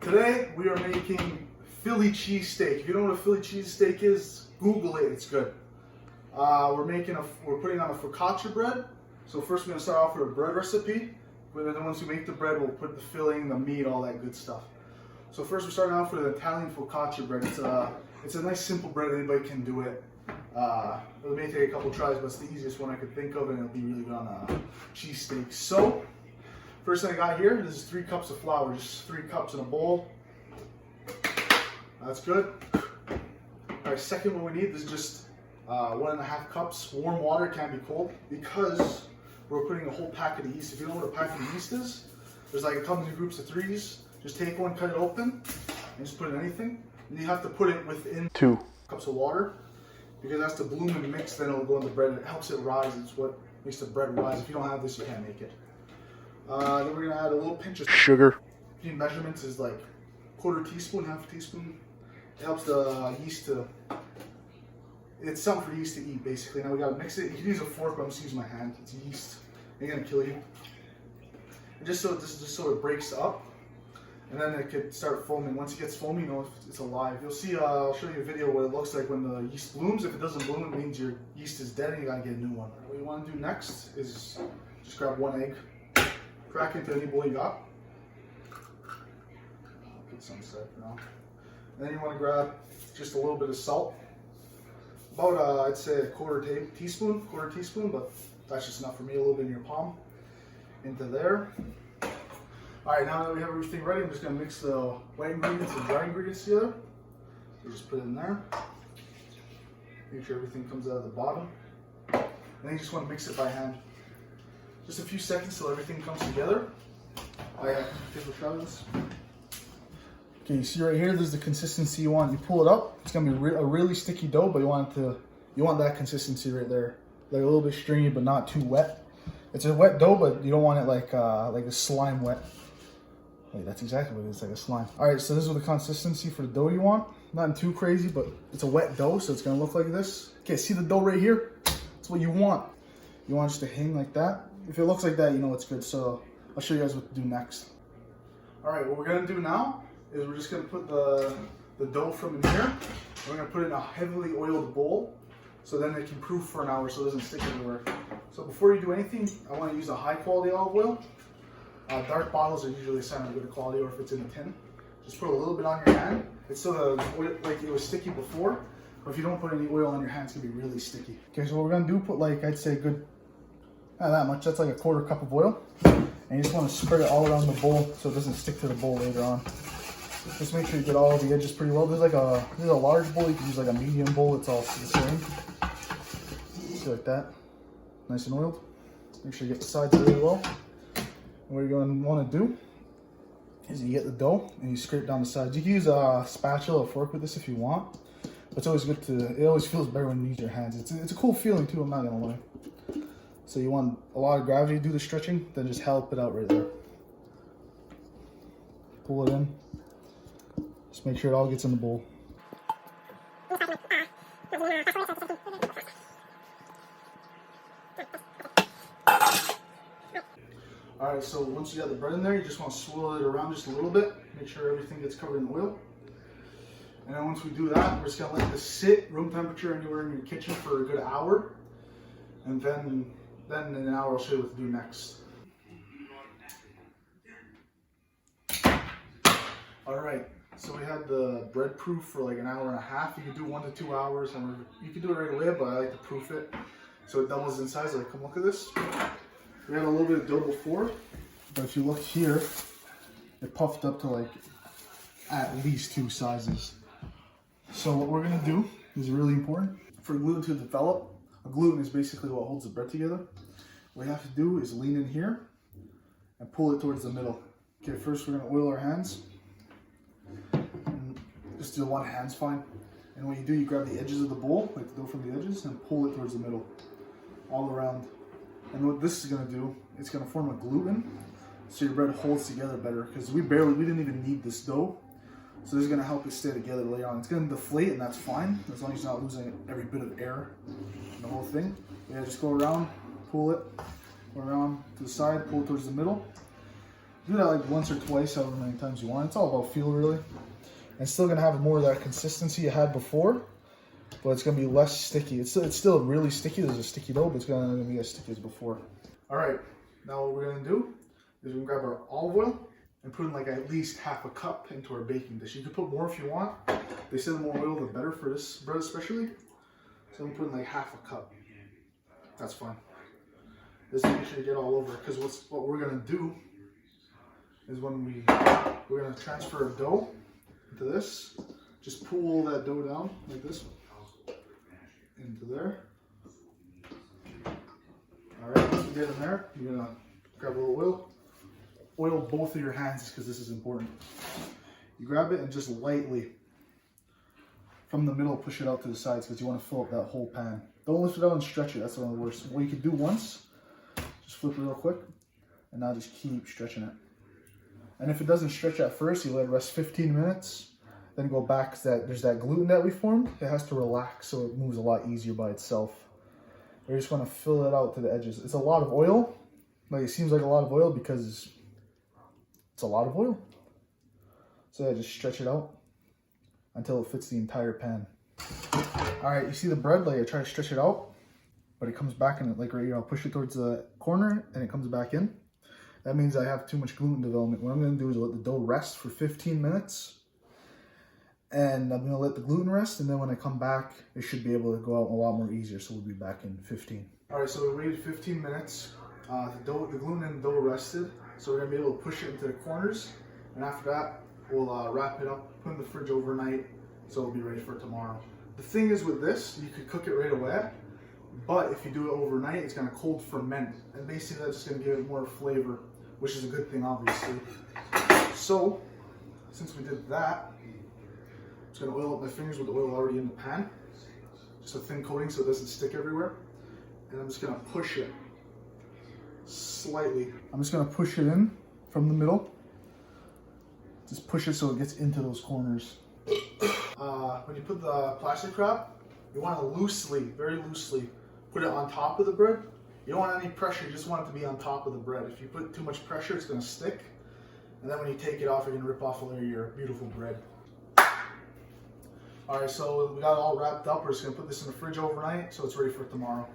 Today we are making Philly cheesesteak. If you don't know what a Philly cheesesteak is, Google it. It's good. We're putting on a focaccia bread. So first we're gonna start off with a bread recipe. But then once we make the bread, we'll put the filling, the meat, all that good stuff. So first we're starting off with an Italian focaccia bread. It's a nice simple bread. Anybody can do it. It may take a couple tries, but it's the easiest one I could think of, and it'll be really good on a cheesesteak. So first thing I got here, this is 3 cups of flour, just 3 cups in a bowl. That's good. All right, second one we need is just 1.5 cups warm water, can't be cold, because we're putting a whole packet of yeast. If you don't know what a packet of yeast is, there's like, it comes in groups of 3s. Just take one, cut it open, and just put it in anything. And you have to put it within 2 cups of water, because it has to bloom and mix, then it'll go in the bread, and it helps it rise. It's what makes the bread rise. If you don't have this, you can't make it. Then we're gonna add a little pinch of sugar. The measurements is like 1/4 teaspoon, 1/2 teaspoon. It helps the yeast to, it's something for yeast to eat basically. Now we gotta mix it. You can use a fork, but I'm just using my hand. It's yeast. It's gonna kill you. And just so it breaks up, and then it could start foaming. Once it gets foamy, you know it's alive. You'll see. I'll show you a video what it looks like when the yeast blooms. If it doesn't bloom, it means your yeast is dead, and you gotta get a new one. What you want to do next is just grab 1 egg, crack into any bowl you got. I'll put some aside for now. And then you want to grab just a little bit of salt. About I'd say a 1/4 teaspoon, but that's just enough for me. A little bit in your palm, into there. All right, now that we have everything ready, I'm just gonna mix the wet ingredients and dry ingredients together. So just put it in there. Make sure everything comes out of the bottom. And then you just want to mix it by hand. Just a few seconds till everything comes together. Take a shot of this. Okay, you see right here, this is the consistency you want. You pull it up, it's gonna be a really sticky dough, but you want that consistency right there, like a little bit stringy, but not too wet. It's a wet dough, but you don't want it like a slime wet. Wait, that's exactly what it is, like a slime. All right, so this is the consistency for the dough you want. Not too crazy, but it's a wet dough, so it's gonna look like this. Okay, see the dough right here? That's what you want. You want it just to hang like that. If it looks like that, you know it's good. So I'll show you guys what to do next. All right, what we're gonna do now is we're just gonna put the dough from in here. We're gonna put it in a heavily oiled bowl, so then it can proof for an hour so it doesn't stick everywhere. So before you do anything, I wanna use a high quality olive oil. Dark bottles are usually a sign of good quality, or if it's in a tin. Just put a little bit on your hand. It's so like it was sticky before, but if you don't put any oil on your hand, it's gonna be really sticky. Okay, so what we're gonna do, put like, I'd say good, not that much, that's like a 1/4 cup of oil. And you just wanna spread it all around the bowl so it doesn't stick to the bowl later on. Just make sure you get all the edges pretty well. There's a large bowl, you can use like a medium bowl, it's all the same. Just like that, nice and oiled. Make sure you get the sides really well. And what you're going to want to do is you get the dough and you scrape down the sides. You can use a spatula or fork with this if you want, but it's always good it always feels better when you use your hands. It's a cool feeling too, I'm not going to lie. So you want a lot of gravity to do the stretching, then just help it out right there. Pull it in. Just make sure it all gets in the bowl. All right, so once you got the bread in there, you just want to swirl it around just a little bit. Make sure everything gets covered in oil. And then once we do that, we're just gonna let this sit room temperature anywhere in your kitchen for a good hour. And then in an hour, I'll show you what to do next. All right, so we had the bread proof for like an hour and a half. You can do 1 to 2 hours, and you can do it right away, but I like to proof it so it doubles in size. Like, come look at this. We had a little bit of dough before, but if you look here, it puffed up to like at least 2 sizes. So what we're gonna do is really important. For gluten to develop, a gluten is basically what holds the bread together. What you have to do is lean in here and pull it towards the middle. Okay, first we're gonna oil our hands. And just do one hand's fine. And what you do, you grab the edges of the bowl, like the dough from the edges, and pull it towards the middle, all around. And what this is going to do, it's going to form a gluten, so your bread holds together better, because we didn't even need this dough. So this is going to help it stay together later on. It's going to deflate, and that's fine, as long as you're not losing every bit of air in the whole thing. Yeah, just go around, pull it, go around to the side, pull it towards the middle. Do that like once or twice, however many times you want. It's all about feel, really. And still gonna have more of that consistency you had before, but it's gonna be less sticky. It's still really sticky. There's a sticky dough, but it's gonna be as sticky as before. All right, now what we're gonna do is we're gonna grab our olive oil and put in like at least half a cup into our baking dish. You can put more if you want. They say the more oil, the better for this bread especially. So I'm putting like half a cup. That's fine. This make sure you get all over, because what we're gonna do is when we're gonna transfer a dough into this, just pull that dough down like this into there. All right, once you get in there, you're gonna grab a little oil. Oil both of your hands because this is important. You grab it and just lightly from the middle push it out to the sides because you want to fill up that whole pan. Don't lift it out and stretch it. That's one of the worst. What you can do once, just flip it real quick, and now just keep stretching it. And if it doesn't stretch at first, you let it rest 15 minutes, then go back because there's that gluten that we formed. It has to relax so it moves a lot easier by itself. You just want to fill it out to the edges. It's a lot of oil. Like, it seems like a lot of oil because it's a lot of oil. So yeah, just stretch it out until it fits the entire pan. All right, you see the bread? Like, I try to stretch it out, but it comes back in, like right here. I'll push it towards the corner and it comes back in. That means I have too much gluten development. What I'm gonna do is let the dough rest for 15 minutes. And I'm gonna let the gluten rest, and then when I come back, it should be able to go out a lot more easier, so we'll be back in 15. All right, so we waited 15 minutes. The gluten and the dough rested, so we're gonna be able to push it into the corners, and after that, we'll wrap it up, put it in the fridge overnight, so it'll be ready for tomorrow. The thing is with this, you could cook it right away, but if you do it overnight, it's gonna cold ferment, and basically that's just gonna give it more flavor, which is a good thing, obviously. So, since we did that, I'm just gonna oil up my fingers with the oil already in the pan. Just a thin coating so it doesn't stick everywhere. And I'm just gonna push it slightly. I'm just gonna push it in from the middle. Just push it so it gets into those corners. When you put the plastic wrap, you wanna loosely, very loosely, put it on top of the bread. You don't want any pressure, you just want it to be on top of the bread. If you put too much pressure, it's gonna stick. And then when you take it off, you're gonna rip off a layer of your beautiful bread. All right, so we got it all wrapped up. We're just gonna put this in the fridge overnight so it's ready for tomorrow.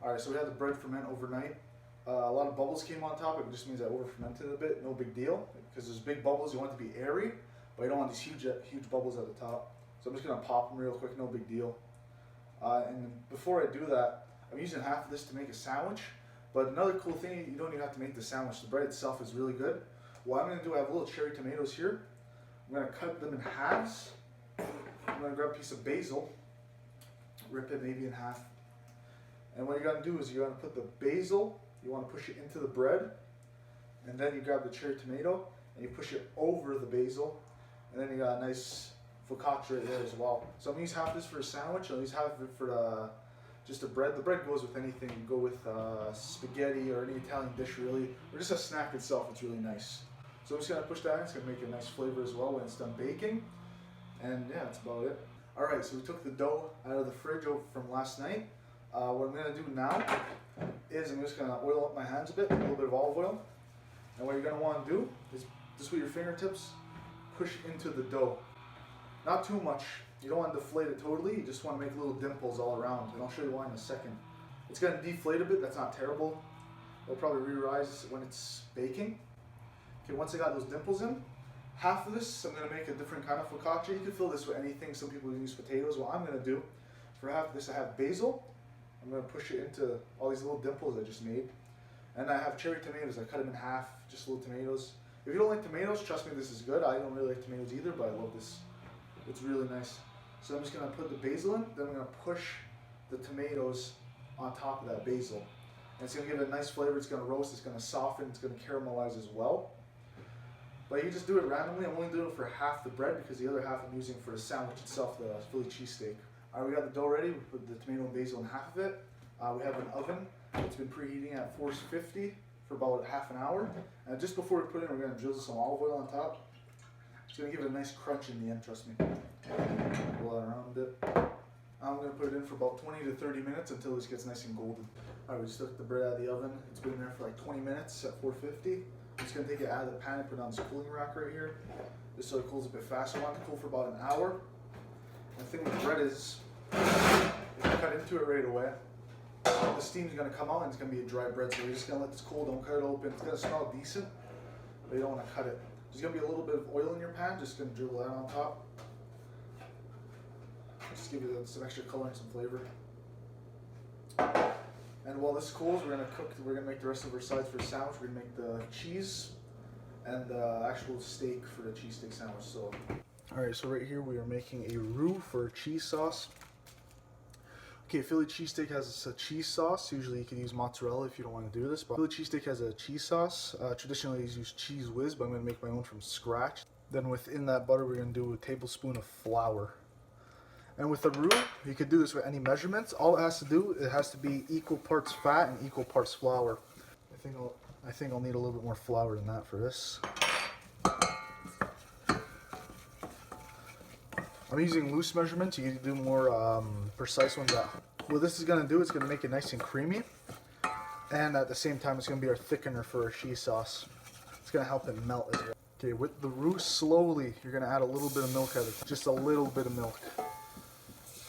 All right, so we had the bread ferment overnight. A lot of bubbles came on top. It just means I over fermented a bit. No big deal, because there's big bubbles. You want it to be airy, but you don't want these huge bubbles at the top. So I'm just gonna pop them real quick. No big deal. And before I do that, I'm using half of this to make a sandwich. But another cool thing, you don't even have to make the sandwich. The bread itself is really good. What I'm gonna do, I have little cherry tomatoes here. I'm gonna cut them in halves. I'm gonna grab a piece of basil, rip it maybe in half. And what you're gonna do is you're gonna put the basil, you wanna push it into the bread, and then you grab the cherry tomato and you push it over the basil, and then you got a nice focaccia right there as well. So I'm gonna use half of this for a sandwich, I'll use half of it for just a bread. The bread goes with anything. You go with spaghetti or any Italian dish really, or just a snack itself, it's really nice. So I'm just gonna push that in, it's gonna make a nice flavor as well when it's done baking. And yeah, that's about it. All right, so we took the dough out of the fridge from last night. What I'm gonna do now is I'm just gonna oil up my hands a bit, a little bit of olive oil. And what you're gonna wanna do is just with your fingertips, push into the dough. Not too much. You don't want to deflate it totally, you just want to make little dimples all around. And I'll show you why in a second. It's gonna deflate a bit, that's not terrible. It'll probably re-rise when it's baking. Okay, once I got those dimples in, half of this, I'm gonna make a different kind of focaccia. You can fill this with anything. Some people use potatoes. What I'm gonna do, for half of this I have basil. I'm gonna push it into all these little dimples I just made. And I have cherry tomatoes. I cut them in half, just little tomatoes. If you don't like tomatoes, trust me, this is good. I don't really like tomatoes either, but I love this. It's really nice. So I'm just gonna put the basil in, then I'm gonna push the tomatoes on top of that basil. And it's gonna give it a nice flavor, it's gonna roast, it's gonna soften, it's gonna caramelize as well. But you just do it randomly. I'm only doing it for half the bread because the other half I'm using for the sandwich itself, the Philly cheesesteak. Alright, we got the dough ready. We put the tomato and basil in half of it. We have an oven that's been preheating at 450 for about half an hour. And just before we put it in, we're gonna drizzle some olive oil on top. It's gonna give it a nice crunch in the end, trust me. Roll that around a bit. I'm gonna put it in for about 20 to 30 minutes until this gets nice and golden. Alright, we just took the bread out of the oven. It's been in there for like 20 minutes at 450. I'm just gonna take it out of the pan and put it on this cooling rack right here, just so it cools a bit faster. I want it to cool for about an hour. And the thing with the bread is, if you cut into it right away, the steam's gonna come out and it's gonna be a dry bread. So you're just gonna let this cool. Don't cut it open. It's gonna smell decent, but you don't want to cut it. There's gonna be a little bit of oil in your pan. Just gonna drizzle that on top. Just give you some extra color and some flavor. And while this cools, we're gonna make the rest of our sides for the sandwich. We're gonna make the cheese and the actual steak for the cheesesteak sandwich. So, alright, so right here we are making a roux for cheese sauce. Okay, Philly cheesesteak has a cheese sauce. Usually you can use mozzarella if you don't want to do this, but Philly cheesesteak has a cheese sauce. Traditionally I use Cheese Whiz, but I'm gonna make my own from scratch. Then within that butter, we're gonna do a tablespoon of flour. And with the roux, you could do this with any measurements. All it has to do, it has to be equal parts fat and equal parts flour. I think I'll need a little bit more flour than that for this. I'm using loose measurements. You can do more precise ones. What this is gonna do, it's gonna make it nice and creamy, and at the same time, it's gonna be our thickener for our cheese sauce. It's gonna help it melt as well. Okay, with the roux, slowly, you're gonna add a little bit of milk at a time. Just a little bit of milk.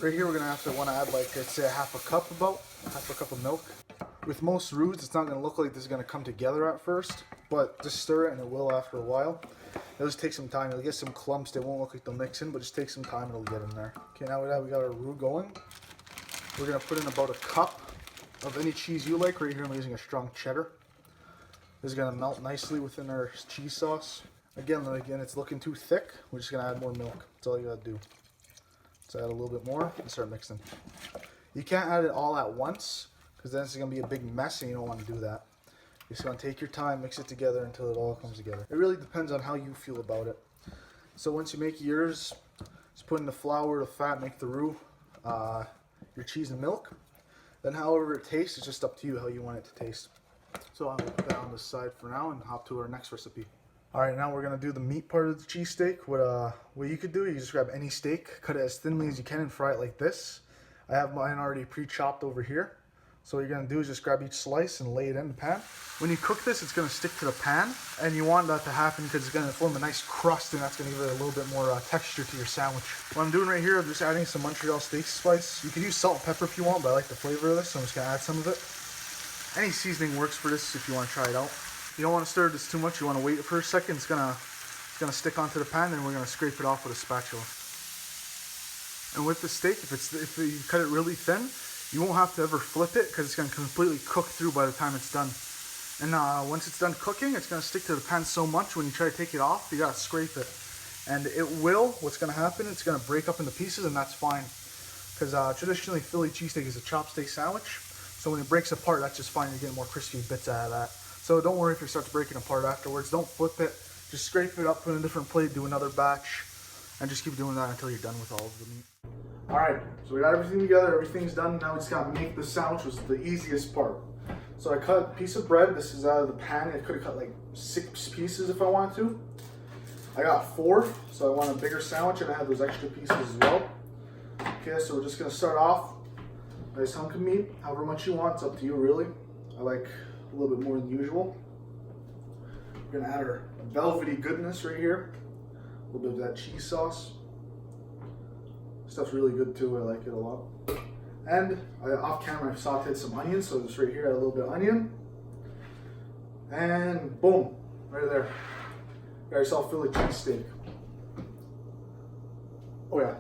Right here, we're gonna want to add, like, I'd say half a cup of milk. With most roux, it's not gonna look like this is gonna come together at first, but just stir it and it will after a while. It'll just take some time. You'll get some clumps. They won't look like they'll mix in, but just take some time. It'll get in there. Okay, now we got our roux going. We're gonna put in about a cup of any cheese you like. Right here, I'm using a strong cheddar. This is gonna melt nicely within our cheese sauce. Again, it's looking too thick. We're just gonna add more milk. That's all you gotta do. So add a little bit more and start mixing. You can't add it all at once because then it's gonna be a big mess and you don't want to do that. You're just gonna take your time, mix it together until it all comes together. It really depends on how you feel about it. So once you make yours, just put in the flour, the fat, make the roux, your cheese and milk. Then however it tastes, it's just up to you how you want it to taste. So I'm gonna put that on the side for now and hop to our next recipe. Alright, now we're going to do the meat part of the cheesesteak. What you could do, you just grab any steak, cut it as thinly as you can and fry it like this. I have mine already pre-chopped over here. So what you're going to do is just grab each slice and lay it in the pan. When you cook this, it's going to stick to the pan, and you want that to happen because it's going to form a nice crust, and that's going to give it a little bit more texture to your sandwich. What I'm doing right here, I'm just adding some Montreal steak spice. You can use salt and pepper if you want, but I like the flavor of this, so I'm just going to add some of it. Any seasoning works for this if you want to try it out. You don't want to stir this too much. You want to wait for a second. It's gonna stick onto the pan, and we're gonna scrape it off with a spatula. And with the steak, if you cut it really thin, you won't have to ever flip it because it's gonna completely cook through by the time it's done. And once it's done cooking, it's gonna stick to the pan so much when you try to take it off, you gotta scrape it. And it will. What's gonna happen? It's gonna break up into pieces, and that's fine. Because traditionally, Philly cheesesteak is a chopstick sandwich. So when it breaks apart, that's just fine. You're getting more crispy bits out of that. So don't worry if it starts breaking apart afterwards. Don't flip it. Just scrape it up, put it in a different plate, do another batch, and just keep doing that until you're done with all of the meat. Alright, so we got everything together, everything's done. Now we just gotta make the sandwich, which was the easiest part. So I cut a piece of bread. This is out of the pan. I could have cut like 6 pieces if I wanted to. I got 4, so I want a bigger sandwich, and I have those extra pieces as well. Okay, so we're just gonna start off. Nice hunk of meat, however much you want, it's up to you really. I like a little bit more than usual. We're gonna add our velvety goodness right here. A little bit of that cheese sauce. Stuff's really good too, I like it a lot. And off camera I've sauteed some onions, so just right here, add a little bit of onion. And boom, right there. Got yourself Philly cheesesteak. Oh yeah.